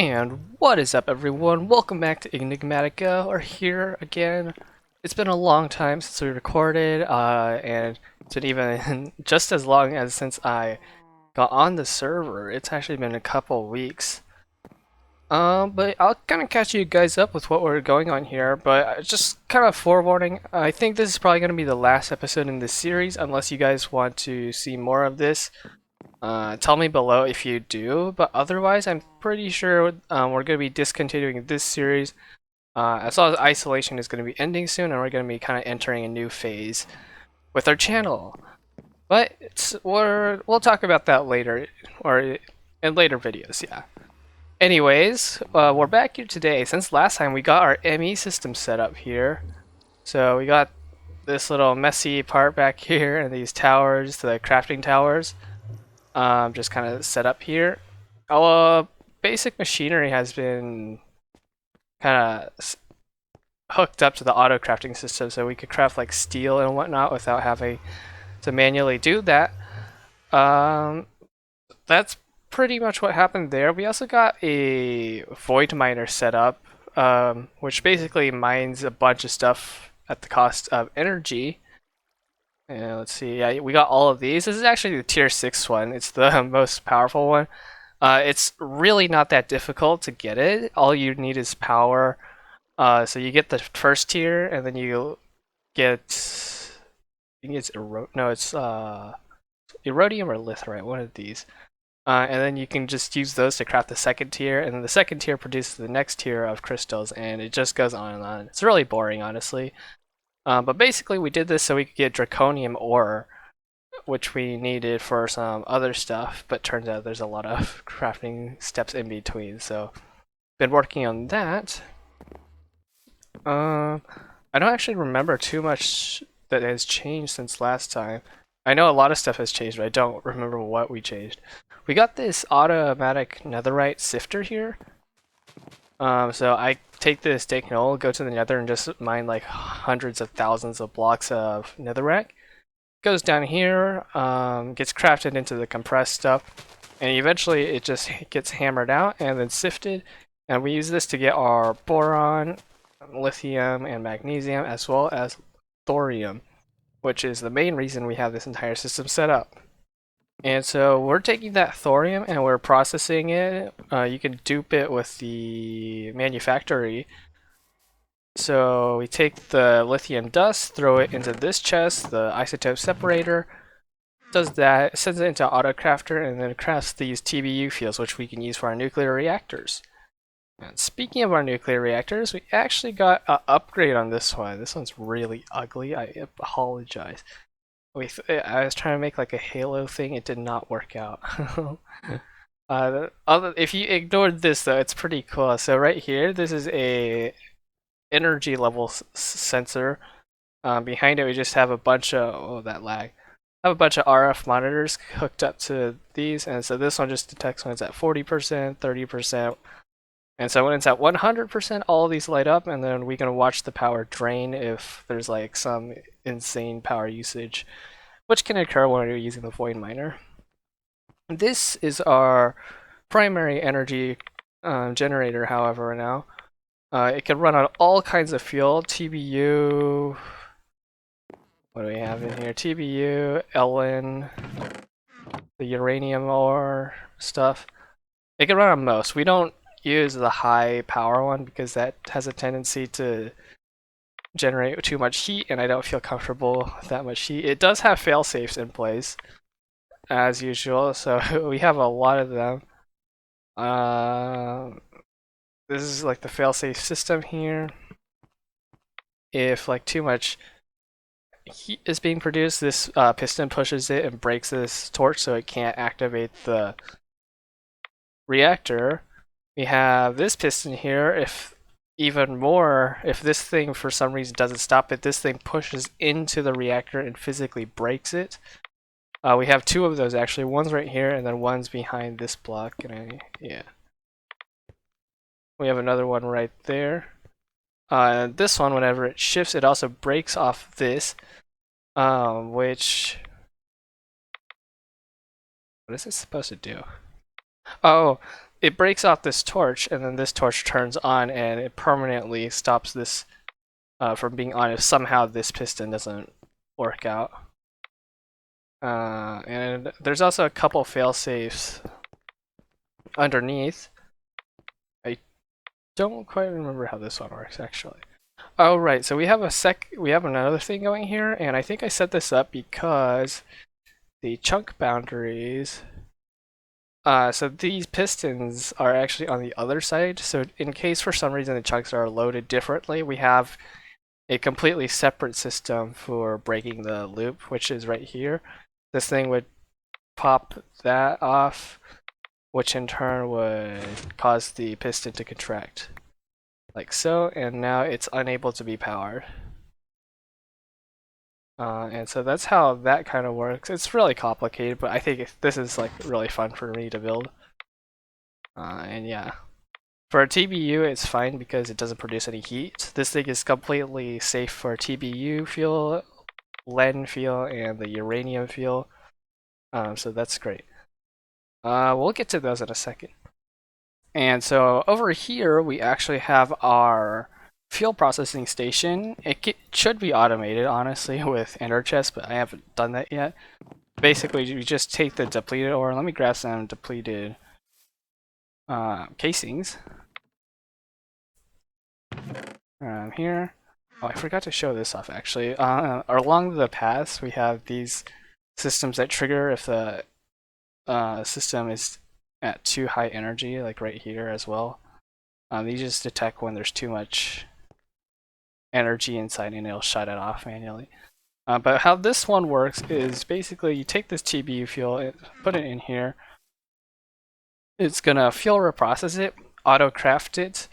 And what is up, everyone? Welcome back to Enigmatica. We're here again. It's been a long time since we recorded, and it's been even just as long as since I got on the server. It's actually been a couple weeks. But I'll kind of catch you guys up with what we're going on here. But just kind of forewarning, I think this is probably going to be the last episode in this series, unless you guys want to see more of this. Tell me below if you do, but otherwise, I'm pretty sure we're going to be discontinuing this series. As well as Isolation is going to be ending soon, and we're going to be kind of entering a new phase with our channel. But we'll talk about that later, or in later videos, yeah. Anyways, we're back here today. Since last time, we got our ME system set up here. So we got this little messy part back here, and these towers, the crafting towers. Just kind of set up here. Our basic machinery has been kind of hooked up to the auto crafting system, so we could craft like steel and whatnot without having to manually do that. That's pretty much what happened there. We also got a void miner set up, which basically mines a bunch of stuff at the cost of energy. And let's see, yeah, we got all of these. This is actually the tier 6 one. It's the most powerful one. It's really not that difficult to get it. All you need is power. So you get the first tier, and then you get, I think it's erodium or litherite, one of these. And then you can just use those to craft the second tier, and then the second tier produces the next tier of crystals, and it just goes on and on. It's really boring, honestly. But basically, we did this so we could get draconium ore, which we needed for some other stuff, but turns out there's a lot of crafting steps in between, so been working on that. I don't actually remember too much that has changed since last time. I know a lot of stuff has changed, but I don't remember what we changed. We got this automatic netherite sifter here. So I take this Dake Knoll, go to the nether, and just mine like hundreds of thousands of blocks of netherrack. Goes down here, gets crafted into the compressed stuff, and eventually it just gets hammered out and then sifted. And we use this to get our boron, lithium, and magnesium, as well as thorium, which is the main reason we have this entire system set up. And so we're taking that thorium and we're processing it. You can dupe it with the manufactory. So we take the lithium dust, throw it into this chest, the isotope separator, does that, sends it into AutoCrafter, and then crafts these TBU fields, which we can use for our nuclear reactors. And speaking of our nuclear reactors, we actually got an upgrade on this one. This one's really ugly. I apologize. I was trying to make like a Halo thing. It did not work out. If you ignored this though, it's pretty cool. So right here, this is a energy level sensor. Behind it, we just have a bunch of that lag. Have a bunch of RF monitors hooked up to these, and so this one just detects when it's at 40%, 30%. And so when it's at 100%, all of these light up, and then we can watch the power drain if there's like some insane power usage, which can occur when you're using the void miner. This is our primary energy generator, however, now. It can run on all kinds of fuel, TBU, what do we have in here? TBU, LN, the uranium ore stuff. It can run on most. We don't use the high power one because that has a tendency to generate too much heat, and I don't feel comfortable with that much heat. It does have fail safes in place, as usual, so we have a lot of them. This is like the fail-safe system here. If like too much heat is being produced, this piston pushes it and breaks this torch, so it can't activate the reactor. We have this piston here. If this thing for some reason doesn't stop it, this thing pushes into the reactor and physically breaks it. We have two of those actually. One's right here, and then one's behind this block. Yeah. We have another one right there. This one, whenever it shifts, it also breaks off this, which... What is it supposed to do? Oh, it breaks off this torch, and then this torch turns on, and it permanently stops this from being on if somehow this piston doesn't work out. And there's also a couple fail-safes underneath. I don't quite remember how this one works actually. Oh right, so we have another thing going here, and I think I set this up because the chunk boundaries. So these pistons are actually on the other side. So in case for some reason the chunks are loaded differently, we have a completely separate system for breaking the loop, which is right here. This thing would pop that off, which in turn would cause the piston to contract, like so, and now it's unable to be powered. And so that's how that kind of works. It's really complicated, but I think this is like really fun for me to build. And yeah, for a TBU it's fine because it doesn't produce any heat. This thing is completely safe for TBU fuel, lead fuel, and the uranium fuel. So that's great. We'll get to those in a second. And so over here we actually have our fuel processing station. It should be automated, honestly, with ender chest, but I haven't done that yet. Basically, you just take the depleted ore. Let me grab some depleted casings. Here. Oh, I forgot to show this off, actually. Along the paths, we have these systems that trigger if the system is at too high energy, like right here as well. These just detect when there's too much energy inside and it'll shut it off manually. But how this one works is basically you take this TBU fuel, put it in here. It's gonna fuel reprocess it, auto craft it,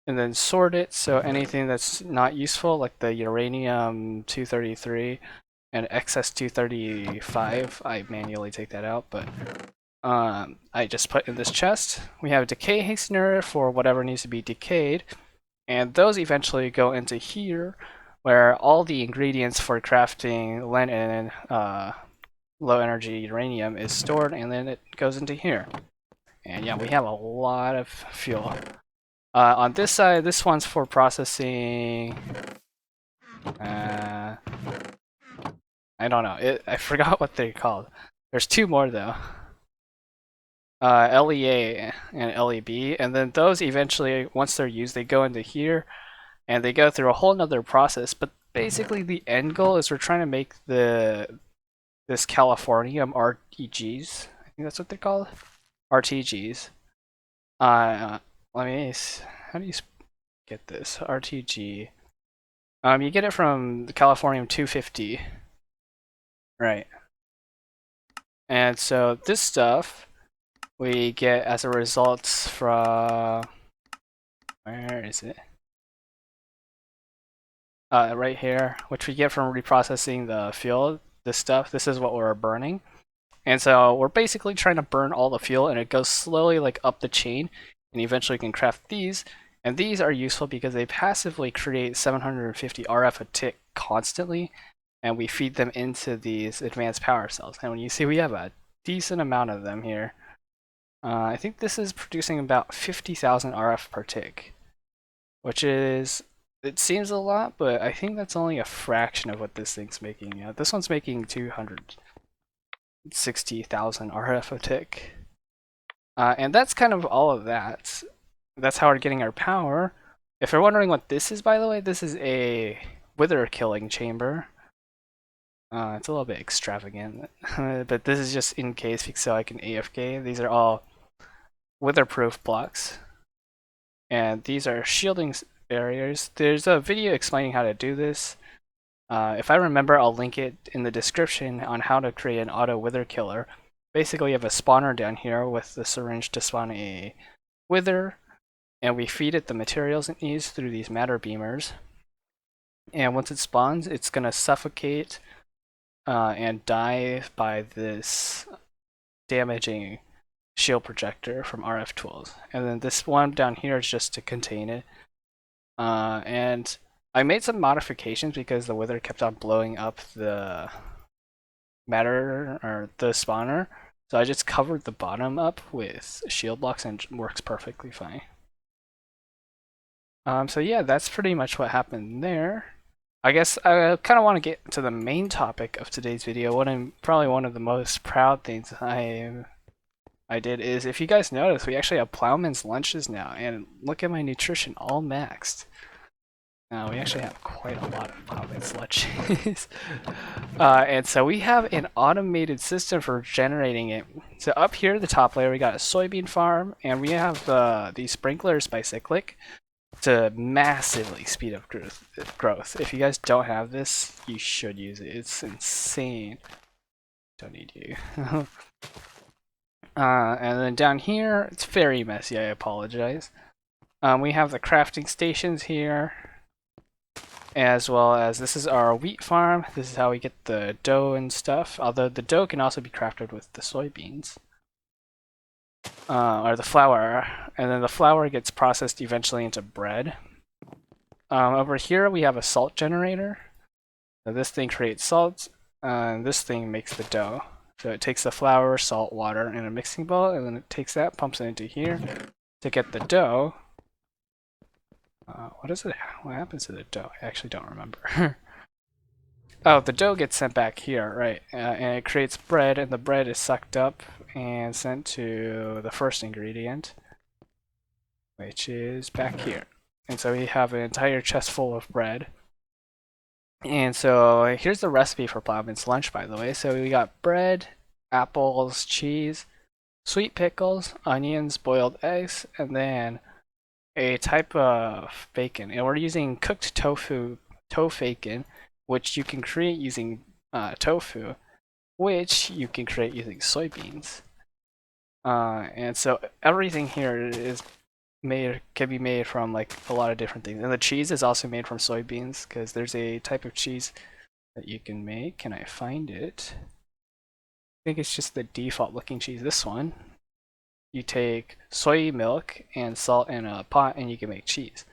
and then sort it. So anything that's not useful, like the uranium 233 and excess 235, I manually take that out, but I just put in this chest. We have a decay hastener for whatever needs to be decayed, and those eventually go into here, where all the ingredients for crafting lead and low energy uranium is stored, and then it goes into here. And yeah, we have a lot of fuel. On this side, this one's for processing. I don't know. I forgot what they're called. There's two more though. LEA and LEB, and then those eventually, once they're used, they go into here, and they go through a whole nother process. But basically, the end goal is we're trying to make this Californium RTGs. I think that's what they're called, RTGs. Let me. How do you get this RTG? You get it from the Californium 250, right? And so this stuff we get as a result from, where is it? Right here, which we get from reprocessing the fuel. This stuff, this is what we're burning. And so we're basically trying to burn all the fuel, and it goes slowly like up the chain, and eventually you can craft these. And these are useful because they passively create 750 RF a tick constantly, and we feed them into these advanced power cells. And when you see we have a decent amount of them here, I think this is producing about 50,000 RF per tick, which is, it seems a lot, but I think that's only a fraction of what this thing's making. Yeah, this one's making 260,000 RF a tick. And that's kind of all of that. That's how we're getting our power. If you're wondering what this is, by the way, this is a wither killing chamber. It's a little bit extravagant, but this is just in case so I can AFK. These are all wither-proof blocks, and these are shielding barriers. There's a video explaining how to do this. If I remember, I'll link it in the description on how to create an auto wither killer. Basically, you have a spawner down here with the syringe to spawn a wither, and we feed it the materials it needs through these matter beamers. And once it spawns, it's gonna suffocate and die by this damaging shield projector from RF tools. And then this one down here is just to contain it. And I made some modifications because the wither kept on blowing up the matter or the spawner. So I just covered the bottom up with shield blocks and it works perfectly fine. So yeah, that's pretty much what happened there. I guess I kind of want to get to the main topic of today's video. What I'm probably one of the most proud things I did is, if you guys notice, we actually have Ploughman's lunches now, and look at my nutrition all maxed. Now we actually have quite a lot of Ploughman's lunches. And so we have an automated system for generating it. So up here, the top layer, we got a soybean farm, and we have these sprinklers by Cyclic to massively speed up growth. If you guys don't have this, you should use it. It's insane. Don't need you. And then down here, it's very messy, I apologize. We have the crafting stations here, as well as this is our wheat farm. This is how we get the dough and stuff, although the dough can also be crafted with the soybeans. Or the flour, and then the flour gets processed eventually into bread. Over here we have a salt generator. So this thing creates salt, and this thing makes the dough. So it takes the flour, salt, water, and a mixing bowl, and then it takes that, pumps it into here to get the dough. What happens to the dough? I actually don't remember. Oh, the dough gets sent back here, right? And it creates bread, and the bread is sucked up and sent to the first ingredient, which is back here. And so we have an entire chest full of bread. And so here's the recipe for Ploughman's lunch, by the way. So we got bread, apples, cheese, sweet pickles, onions, boiled eggs, and then a type of bacon. And we're using cooked tofu bacon, which you can create using tofu, which you can create using soybeans. And so everything here can be made from like a lot of different things. And the cheese is also made from soybeans, because there's a type of cheese that you can make. Can I find it? I think it's just the default looking cheese. This one. You take soy milk and salt in a pot and you can make cheese.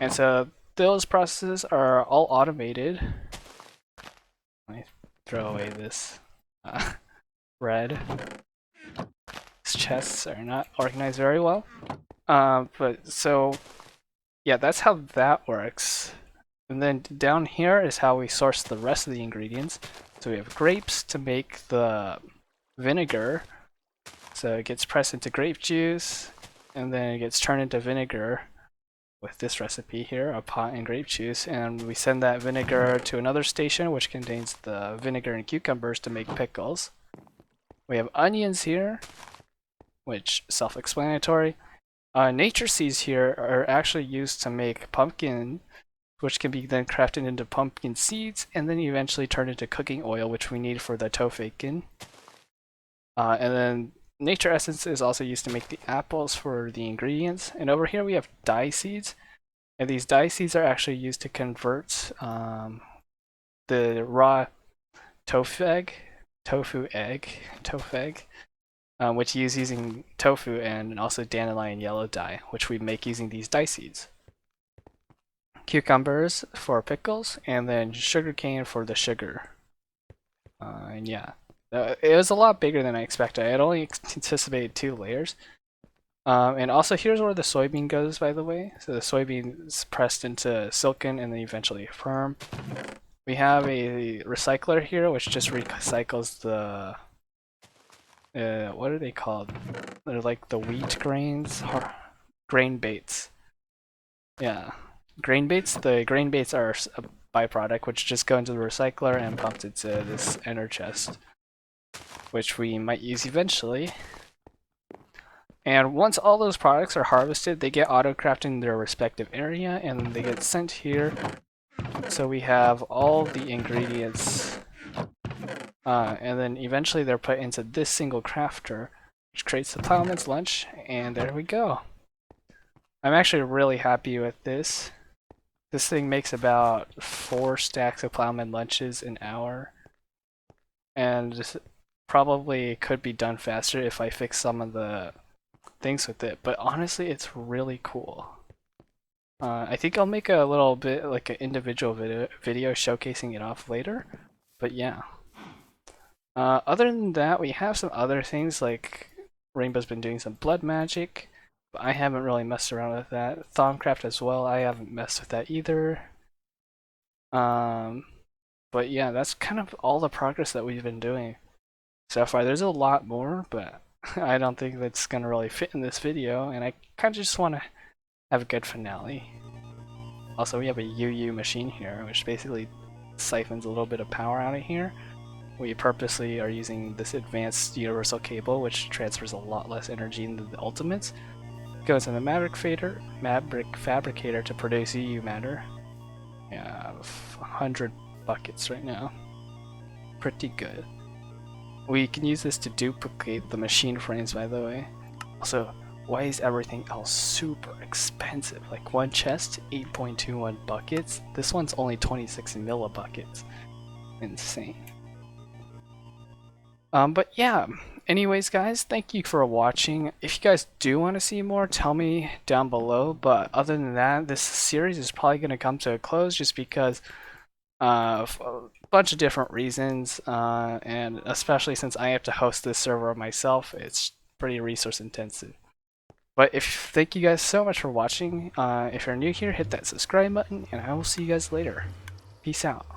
And so those processes are all automated. Let me throw away this bread. These chests are not organized very well. But so, yeah, that's how that works. And then down here is how we source the rest of the ingredients. So we have grapes to make the vinegar. So it gets pressed into grape juice, and then it gets turned into vinegar with this recipe here, a pot and grape juice, and we send that vinegar to another station which contains the vinegar and cucumbers to make pickles. We have onions here, which self-explanatory. Nature seeds here are actually used to make pumpkin, which can be then crafted into pumpkin seeds, and then eventually turned into cooking oil, which we need for the tofu. And then nature essence is also used to make the apples for the ingredients. And over here we have dye seeds. And these dye seeds are actually used to convert the raw tofu egg, which is using tofu, and also dandelion yellow dye, which we make using these dye seeds. Cucumbers for pickles, and then sugarcane for the sugar. And yeah. It was a lot bigger than I expected. I had only anticipated 2 layers. And also here's where the soybean goes, by the way. So the soybean is pressed into silken and then eventually firm. We have a recycler here, which just recycles the... what are they called? They're like the wheat grains? Grain baits. Yeah. Grain baits? The grain baits are a byproduct, which just go into the recycler and pumped into this ender chest, which we might use eventually. And once all those products are harvested, they get auto-crafted in their respective area, and then they get sent here. So we have all the ingredients, and then eventually they're put into this single crafter, which creates the Ploughman's lunch, and there we go. I'm actually really happy with this. This thing makes about 4 stacks of Ploughman lunches an hour, and probably could be done faster if I fix some of the things with it, but honestly it's really cool. I think I'll make a little bit like an individual video showcasing it off later, but yeah. Other than that, we have some other things like Rainbow's been doing some blood magic, but I haven't really messed around with that. Thaumcraft as well, I haven't messed with that either. Um, but yeah, that's kind of all the progress that we've been doing so far. There's a lot more, but I don't think that's gonna really fit in this video, and I kind of just want to have a good finale. Also, we have a UU machine here, which basically siphons a little bit of power out of here. We purposely are using this advanced universal cable, which transfers a lot less energy into the ultimates. Goes in the Maverick Fabricator to produce UU matter. Yeah, 100 buckets right now. Pretty good. We can use this to duplicate the machine frames, by the way. Also, why is everything else super expensive? Like one chest, 8.21 buckets. This one's only 26 millibuckets. Insane. But yeah, anyways guys, thank you for watching. If you guys do want to see more, tell me down below. But other than that, this series is probably going to come to a close just because of a bunch of different reasons. And especially since I have to host this server myself, it's pretty resource intensive. But thank you guys so much for watching. If you're new here, hit that subscribe button, and I will see you guys later. Peace out.